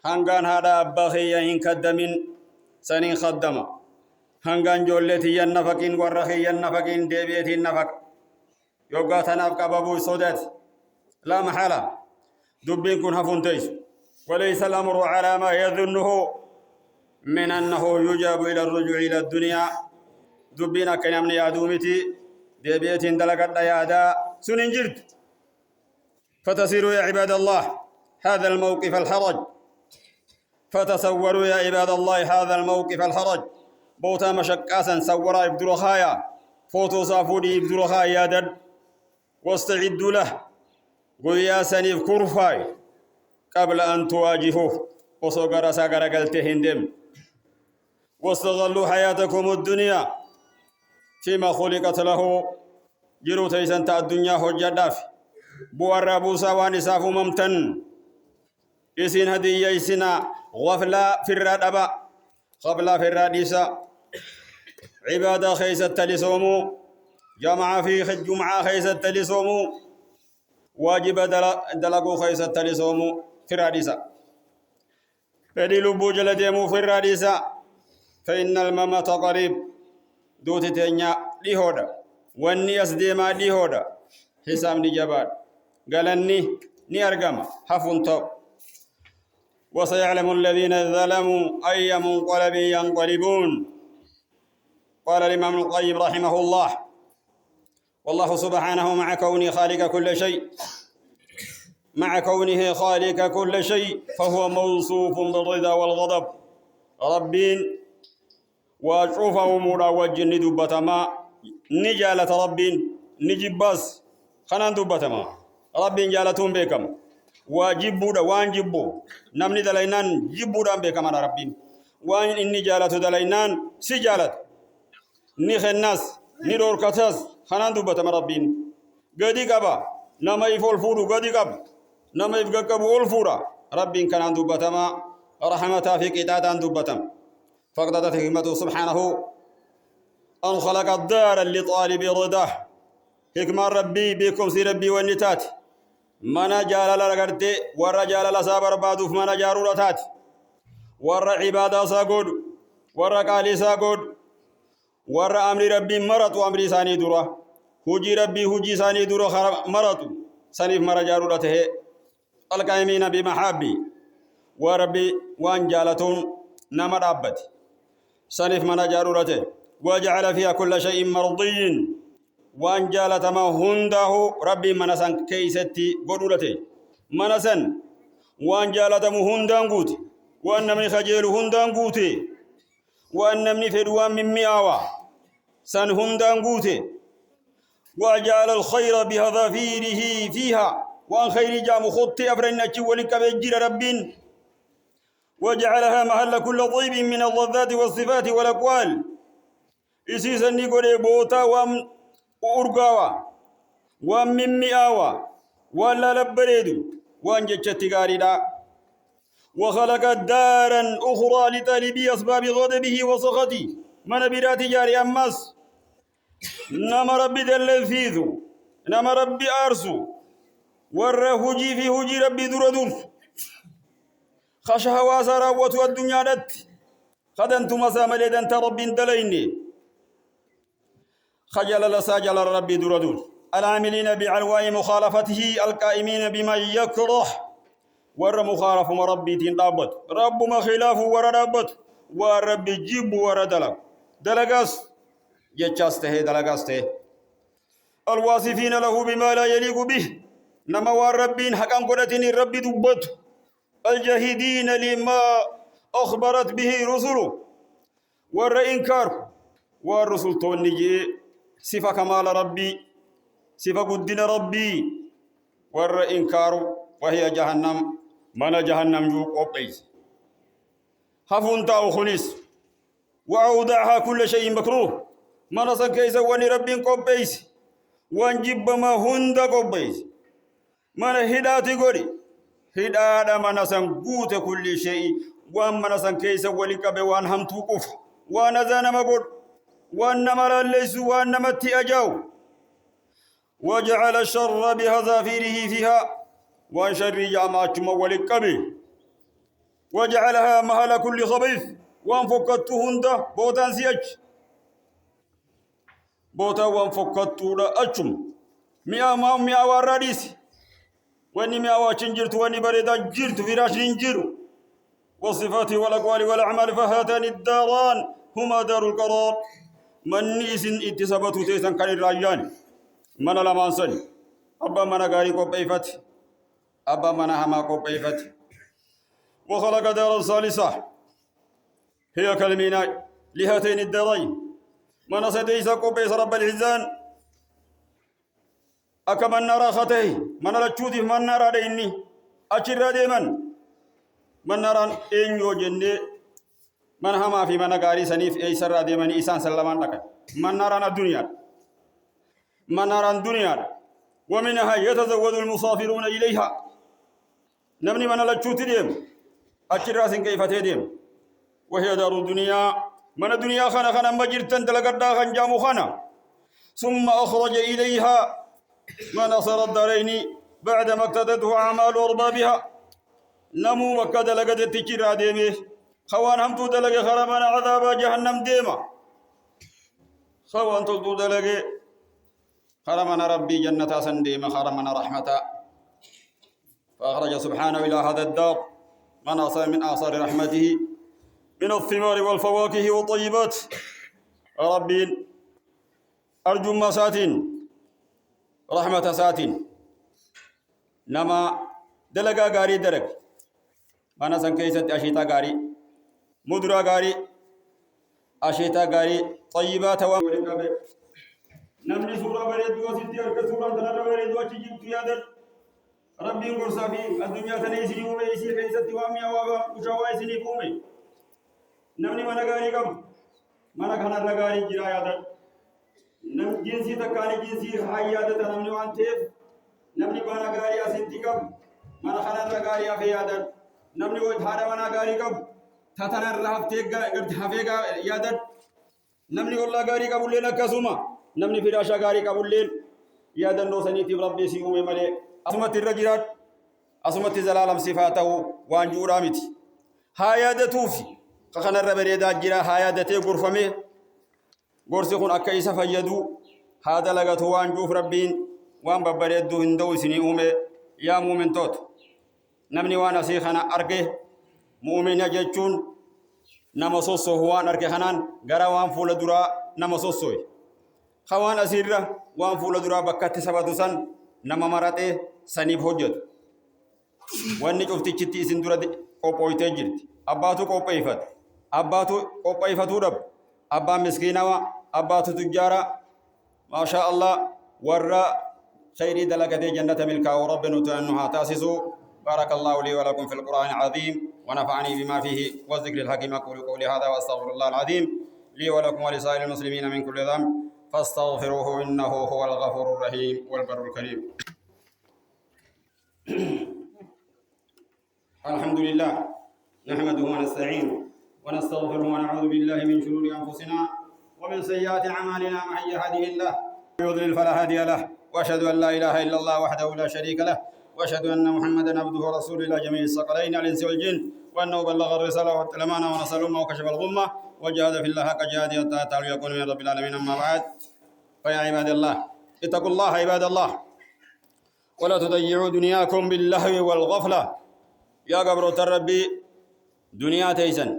هنغان هذا أبخي إن كدمين سنين خدمة هنغان جولتي ينفقين ورخي ينفقين ديبيتي النفق يوغاتنا بكبابو صدت لا محالة دبين كن هفنتيش وليس الأمر على ما يظنه من أنه يجاب إلى الرجوع إلى الدنيا دبينا كنمني أدومتي ديبيتي اندلقت يادا سننجرت فتصيروا يا عباد الله هذا الموقف الحرج فتصوروا يا عباد الله هذا الموقف الحرج بوتا مشكاسا سورا يبدرو خايا فوتو صافودي يبدرو خايا دد واستعدوا له قويا سنيف كرفاي قبل أن تواجهوه وصغر ساقر قلتهندم واستغلوا حياتكم الدنيا فيما خلقت له جرو تيسن تا الدنيا حجداف بوار بوسا وانساف ممتن إسين هدي يسنا غفلا في الردبا قبل في الرديسة عبادة خيسة لسومو جمع في الجمعة خيسة لسومو واجب دلقو خيسة لسومو في الرديسة فدلو بوجل ديمو في الرديسة فإن الممات قريب دوتي تنيا لهودا واني أسديما لهودا حسام دي جبال قالني ني أرقام حفن طب وسيعلم الذين ظلموا أي منقلب ينقلبون قال الإمام القيم رحمه الله والله سبحانه مع كونه خالق كل شيء مع كونه خالق كل شيء فهو موصوف بالرضا والغضب ربين وشوفه مرا وجن دبتما نجالة ربين نجبس خنان دبتما ربين جالتهم بكم واجبوا وان جبوا نمني دلينان جبوا دام بكم على ربين وان إني جالت دلينان سجالت نخ الناس ندور كتاس خنان دبتما ربين قدي كبا نما يفول فورو قدي كب نما يفقب والفورا ربين كان دبتما رحمة في كتاتان دبتم فقدت حكمته سبحانه أن خلق الدار لطالب رضاه حكمة ربي بكم سي ربي والنتات منا جال لغرتي ور جال لصابر بادوف منا جارورتات ور عبادة ساقود ور قالي ساقود ور أمر ربي مرط وأمر ساني درا هجي ربي هجي ساني درا مرط سنيف مر جارورته القائمين بمحابي وربي وان جالتون نمر أبت سنف من جارورته وجعل فيها كل شيء مرضي وان جالت ما هنده ربي منسان كيستي قدولته منسان وان جالت مهندان قوت وان من خجيل هندان قوت وان من فدوان من مئاوة سن هندان قوت وجعل الخير بهظافيره فيها وان خير جام خطي أفرنك ولك بجير ربين وجعلها محل كل طيب من اللذات والصفات والأقوال إسيسا نقول بوتا وأرقاوا وممئاوا ولا لبريد وانجتش تقاردا وخلق دارا أخرى لطالبي أسباب غضبه وسخطه من برات جاري أمس نما ربي دلذيذ نما ربي أرسو ورهجي في هجي ربي دردوس خشها واسرا وتو الدنيا دت خدنت مسامل دنت رب دليني خجل لساجل الرب دردول العاملين بعلواء مخالفته القائمين بما يكره ور مخالف مربي تنضبط رب ما خلاف وردبط ورب جيب وردلق دلقاس يجاسته دلقاسته الواصفين له بما لا يليق به نما وربين حقا قدتني ربي دبط الجاهدين لما أخبرت به رسله ور إنكار والرسل تونجي صفة كمال ربي صفة قدنا ربي ور إنكار وهي جهنم من جهنم جو قبيس هفون تاو خليس وأودعها كل شيء مكروه من سكيس وني ربي قبيس وانجب ما هند قبيس من هداتي قولي هدادا منسان قوت كل شيء وان منسان كيس ولقب وان هم توقف وان زان مقود وان نمر الليس وان نمتي أجاو وجعل الشر بهظافيره فيها وان شر جامعة ولقب وجعلها مهل كل خبيث وان فكتو هند بوتان سيج بوتا وان فكتو لا أجم ميا ما ميا واراديس واني ميا واشنجرت واني بريدا جرت فراش ننجرو والصفات والأقوال والأعمال فهاتان الداران هما دار القرار من نيسن اتسابتو تيسن كان الراجان من لما انسني أبا من غاري قبيفت أبا من هما قبيفت وخلق دارا ثالثة هي كلمينا لهاتين الدارين من سديس قبيس رب العزان أكمن نرى خطيه من لتشوتي من نرى ديني أشر ديمن من نرى إن يوجني من هما في من غاري سنيف أي سر ديمن إنسان سلمان لك من نرى الدنيا من نرى الدنيا ومنها يتزود المسافرون إليها نمني من لتشوتي ديم أشر راسن كيف تديم وهي دار الدنيا من الدنيا خنا خنا مجرتن تلقدا خنجام خنا ثم أخرج إليها ما نصر الدارين بعد ما اقتدته أعمال أربابها نمو مكة لقد تجرى ديمه خوان هم تدلق خرمنا عذاب جهنم ديما خوان تدلق خرمنا ربي جنة سنديما خرمنا رحمة فأخرج سبحانه إلى هذا الدار من أصل من آثار رحمته من الثمار والفواكه والطيبات ربي أرجو مساتين رحمة ساتين نما دلقا غاري درك أنا سنكيست أشيتا غاري مدرا غاري أشيتا غاري طيبات نمني سورة بريد وستي أرك سورة تنر بريد وشجيب تيادر ربي قرصا في الدنيا تنيسي يومي يسي خيست وامي وشواي سني قومي نمني من غاري كم من خنا غاري جرا يادر نم جنسي تكاني جنسي حيادة نمني وانتف نمني بانا غاري أسنتي كم من خنا غاري أفي يادر نمني وجهارا من غاري كم تاتنا رهفتيك هفيك يادر نمني والله غاري كبولين كسوما نمني فراشا غاري كبولين يادر نو سنيتي ربي سيومي ملي أسمت الرجلات أسمت زلالم صفاته وانجورا متي هايادة توفي خنا الربريدا جرا هايادة غرفمه غرسخون أكيس فيدو هذا لغته وانجوف ربين وان ببريدو هندو سني أومي يا مؤمن توت نمني وانا سيخنا أركي مؤمن يجتون نمسوسو هوان أركي خنان غرا وان فول درا نمسوسوي خوان أسيرة وان فول درا بكاتي سبادوسان نما مراتي سنيب هجد واني شفتي چتي سندورة قوبويتي جرت أباتو قوبيفت أباتو قوبيفتو رب أبا مسكينوا أباتو تجارة ما شاء الله ورّا خير دلقتي جنة ملكا وربنا تأنها تاسسو بارك الله لي ولكم في القرآن العظيم ونفعني بما فيه والذكر الحكيم أقول قولي هذا وأستغفر الله العظيم لي ولكم ولسائر المسلمين من كل ذنب فاستغفروه إنه هو الغفور الرحيم والبر الكريم الحمد لله نحمده ونستعينه ونستغفره ونعوذ بالله من شرور أنفسنا ومن سيئات أعمالنا من يهده الله يضلل فلا هادي له وأشهد أن لا إله إلا الله وحده لا شريك له وأشهد أن محمدا عبده ورسوله إلى جميع الثقلين الإنس والجن وأنه بلغ الرسالة والأمانة ونصر الأمة وكشف الغمة وجاهد في الله حق جهاده حتى أتاه يكون من رب العالمين. أما بعد فيا عباد الله اتقوا الله عباد الله ولا تضيعوا دنياكم باللهو والغفلة. يا قبر الربي دنيا تيسن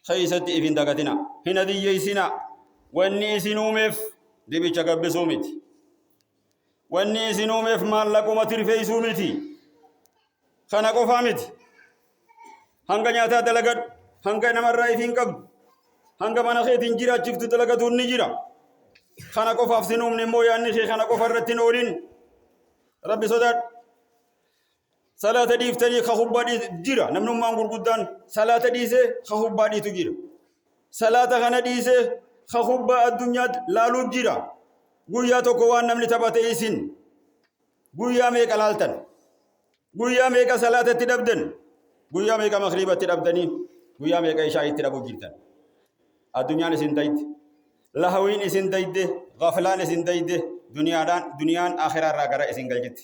خيست إفين دقتنا هنا دي يسنا واني سنومف دي بيشاقب بسومت واني سنومف مال لكم ترفي سومتي خانقو فامت هنگا نياتا دلقت هنگا نمر رايفين قب هنگا منخيت انجرا جفت دلقتون نجرا خانقو فافسنوم نمو ياني خي خانقو فرتين أولين ربي صدات صلاة ديفتني خخبا دي جرا نمنو مانغور قدان صلاة ديسه خخبا دي تجرا صلاة خنا ديسه خخبا الدنيا لالو جرا قويا توكوان نمني تبات إيسين قويا ميكا لالتن قويا ميكا صلاة تدبدن قويا ميكا مغربة تدبدني قويا ميكا إشاء تدبو جرتن الدنيا نسين دايت لهوين نسين دايت غفلان نسين دايت دنيان آخرة راقرة نسين قلجت.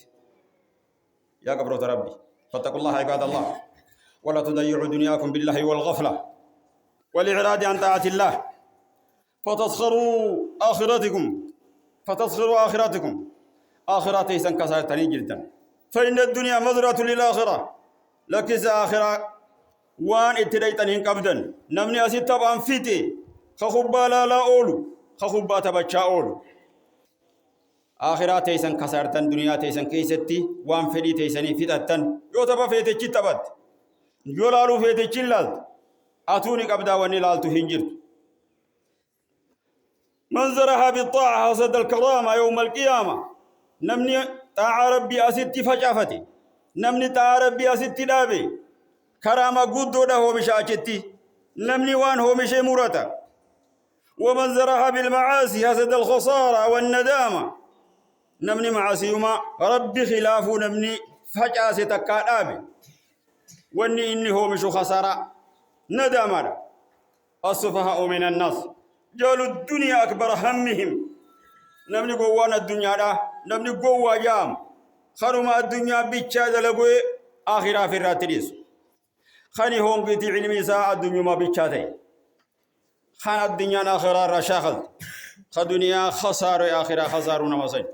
يا قبر ربي فاتقوا الله عباد الله ولا تضيعوا دنياكم بالله والغفلة والإعراض عن طاعة الله فتسخروا آخرتكم آخراتي سنكسر تاني جدا فإن الدنيا مزرعة للآخرة لكن آخرة وان اتريتنين قبدا نمني أسيد طبعا فيتي خخبا لا أولو خخبا تبچا أولو آخرات تيسن كسرتن دنيا تيسن كيستي وان فدي تيسني فيتتن يو تبا فيتي تبت يو لالو فيتي چلالت أتوني قبدا وني لالتو هنجرت منظرها بالطاعة حسد الكرامة يوم القيامة نمني طاعة ربي أسيد فجافتي نمني طاعة ربي أسيد دابي كرامة قدو ده هو مشاكتي نمني وان هو مشي مرتا ومنظرها بالمعاصي حسد الخسارة والندامة نمني معاصيهما ربي خلاف نمني فجأة ستكادابي واني إني هو مشو خسارة ندامة السفهاء من الناس جعلوا الدنيا أكبر همهم نمني قوانا الدنيا دا نمني قوا جام خرما الدنيا بيتشاد لقوي آخرا في الراتريس خاني هون قيتي علمي ساعة الدنيا ما بيتشادي خان الدنيا آخرا رشاخل خدنيا خسار آخرا خسارون مصين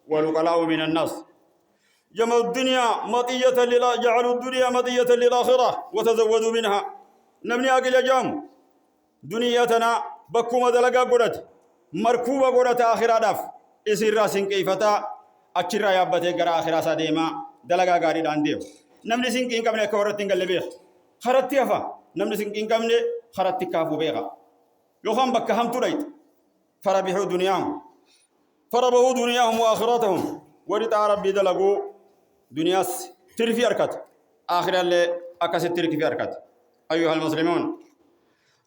والوكلاء من الناس جمعوا الدنيا مطية جعلوا الدنيا مطية للآخرة وتزودوا منها نمني أقل جام دنياتنا بكوما دلقا قرد مركوبة قرد آخرا داف إسر راسين كيفتا أكرا يابتي قرا آخرا ساديما دلقا قاري دانديو نمني سنكين كمني كورتين قل بيخ خرطي أفا نمني سنكين كمني خرطي كافو بيغا يوخام بك هم تريد فربحوا دنياهم فربحوا دنياهم وآخراتهم ورطا ربي دلقوا دنياس ترفي أركات آخرا اللي أكاسي تركي في أركات أيها المسلمون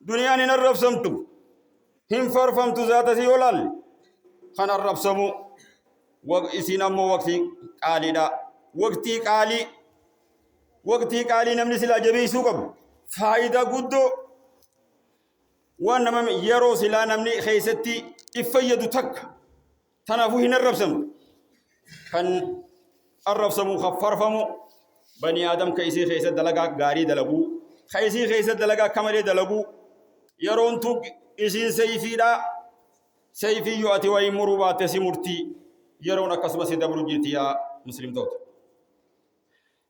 دنيا نرب سمتم هم فرفمت ذات سيولال خان الرب سمو وإسين أمو وقتي قالي وقتي قالي نمني سلا جبي سوكب فايدة قدو وانما يرو سلا نمني خيستي إفيدو تك تنافوهن الرب سمو خان الرب سمو خفرفمو بني آدم كيسي خيست دلقا غاري دلقو خيسي خيست دلقا كمري دلقو يرون توك إسين سيفي يؤتي ويمرو باتسي مرتي يرون أكسب سيدبر جيتي يا مسلم توت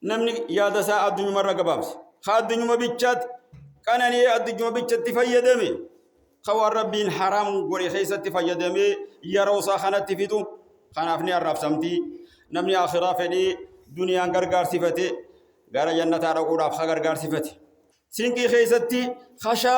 نمني يادا سا الدنيا مرة قبابس خاد الدنيا ما بيتشات كان أني الدنيا ما بيتشات تفيدمي خوار ربين حرام قري خيسة تفيدمي يرو ساخنة تفيدو خنافني الرب سمتي نمني آخرة فدي دنيا غرغار صفتي غار جنة رقود أفخا غرغار صفتي سينكي خيستي خشا